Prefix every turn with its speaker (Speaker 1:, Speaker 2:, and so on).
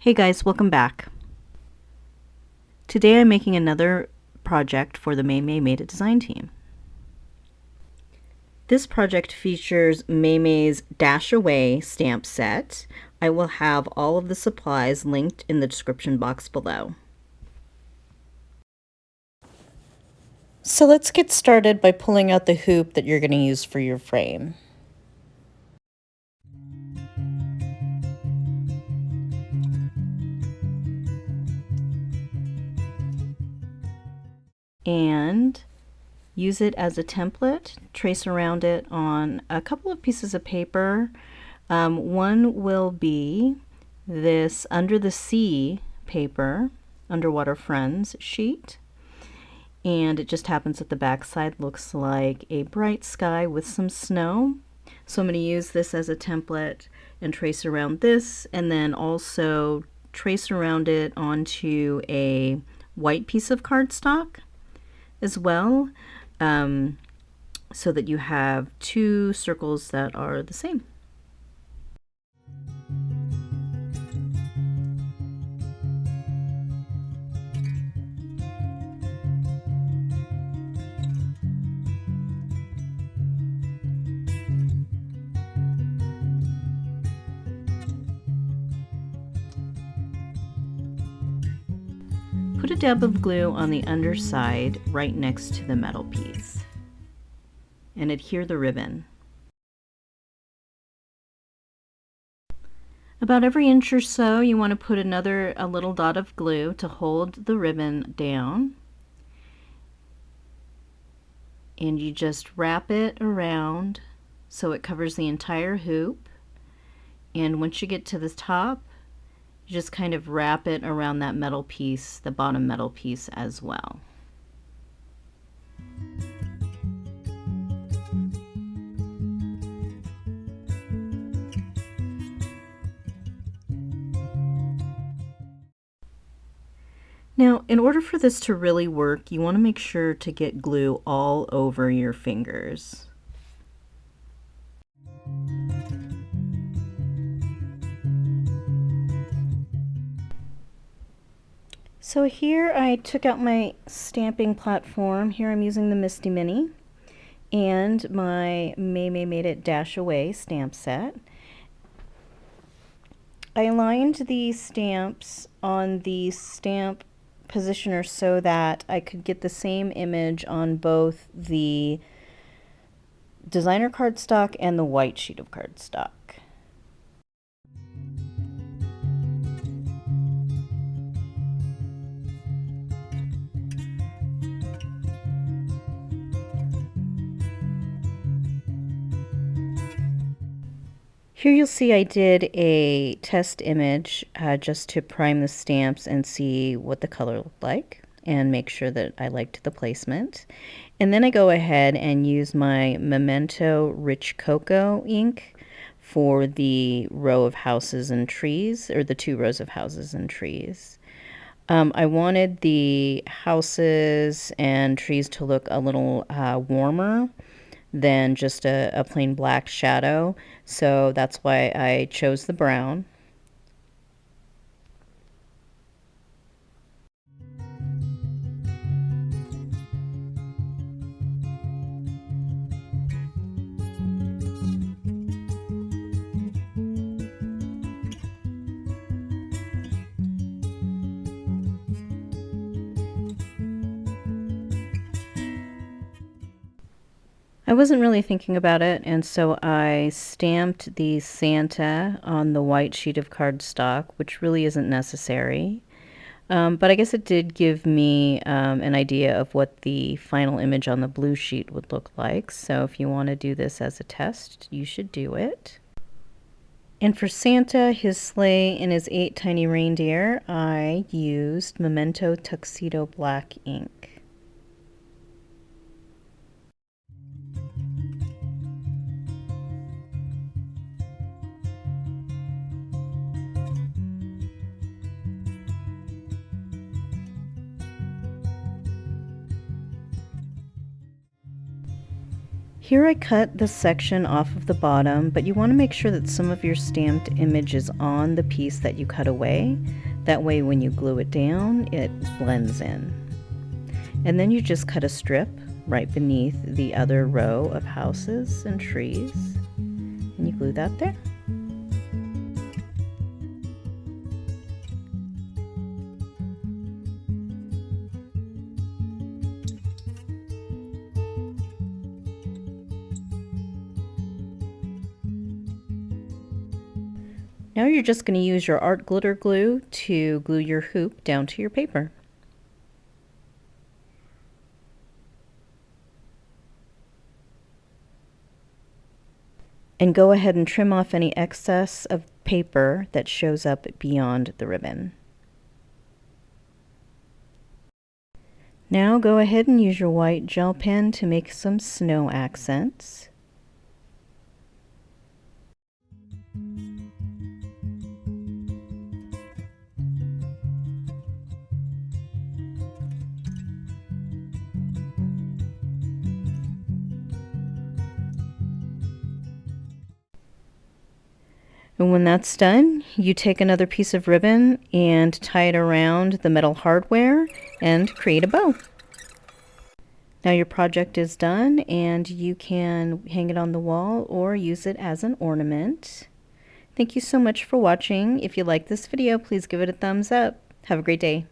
Speaker 1: Hey guys, welcome back. Today I'm making another project for the Maymay Made It design team. This project features Maymay's Dash Away stamp set. I will have all of the supplies linked in the description box below. So let's get started by pulling out the hoop that you're going to use for your frame. And use it as a template, trace around it on a couple of pieces of paper. One will be this Under the Sea paper, Underwater Friends sheet. And it just happens that the back side looks like a bright sky with some snow. So I'm going to use this as a template and trace around this, and then also trace around it onto a white piece of cardstock as well, so that you have two circles that are the same. Put a dab of glue on the underside right next to the metal piece and adhere the ribbon. About every inch or so you want to put a little dot of glue to hold the ribbon down, and you just wrap it around so it covers the entire hoop, and once you get to the top you just kind of wrap it around that metal piece, the bottom metal piece as well. Now, in order for this to really work, you want to make sure to get glue all over your fingers. So here I took out my stamping platform. Here I'm using the Misty Mini and my Maymay Made It Dash Away stamp set. I aligned the stamps on the stamp positioner so that I could get the same image on both the designer cardstock and the white sheet of cardstock. Here you'll see I did a test image just to prime the stamps and see what the color looked like and make sure that I liked the placement. And then I go ahead and use my Memento Rich Cocoa ink for the row of houses and trees, or the 2 rows of houses and trees. I wanted the houses and trees to look a little warmer than just a plain black shadow, so that's why I chose the brown. I wasn't really thinking about it, and so I stamped the Santa on the white sheet of cardstock, which really isn't necessary. But I guess it did give me an idea of what the final image on the blue sheet would look like. So if you want to do this as a test, you should do it. And for Santa, his sleigh, and his 8 tiny reindeer, I used Memento Tuxedo Black ink. Here I cut the section off of the bottom, but you want to make sure that some of your stamped image is on the piece that you cut away. That way when you glue it down, it blends in. And then you just cut a strip right beneath the other row of houses and trees, and you glue that there. Now you're just going to use your art glitter glue to glue your hoop down to your paper. And go ahead and trim off any excess of paper that shows up beyond the ribbon. Now go ahead and use your white gel pen to make some snow accents. And when that's done, you take another piece of ribbon and tie it around the metal hardware and create a bow. Now your project is done and you can hang it on the wall or use it as an ornament. Thank you so much for watching. If you like this video, please give it a thumbs up. Have a great day.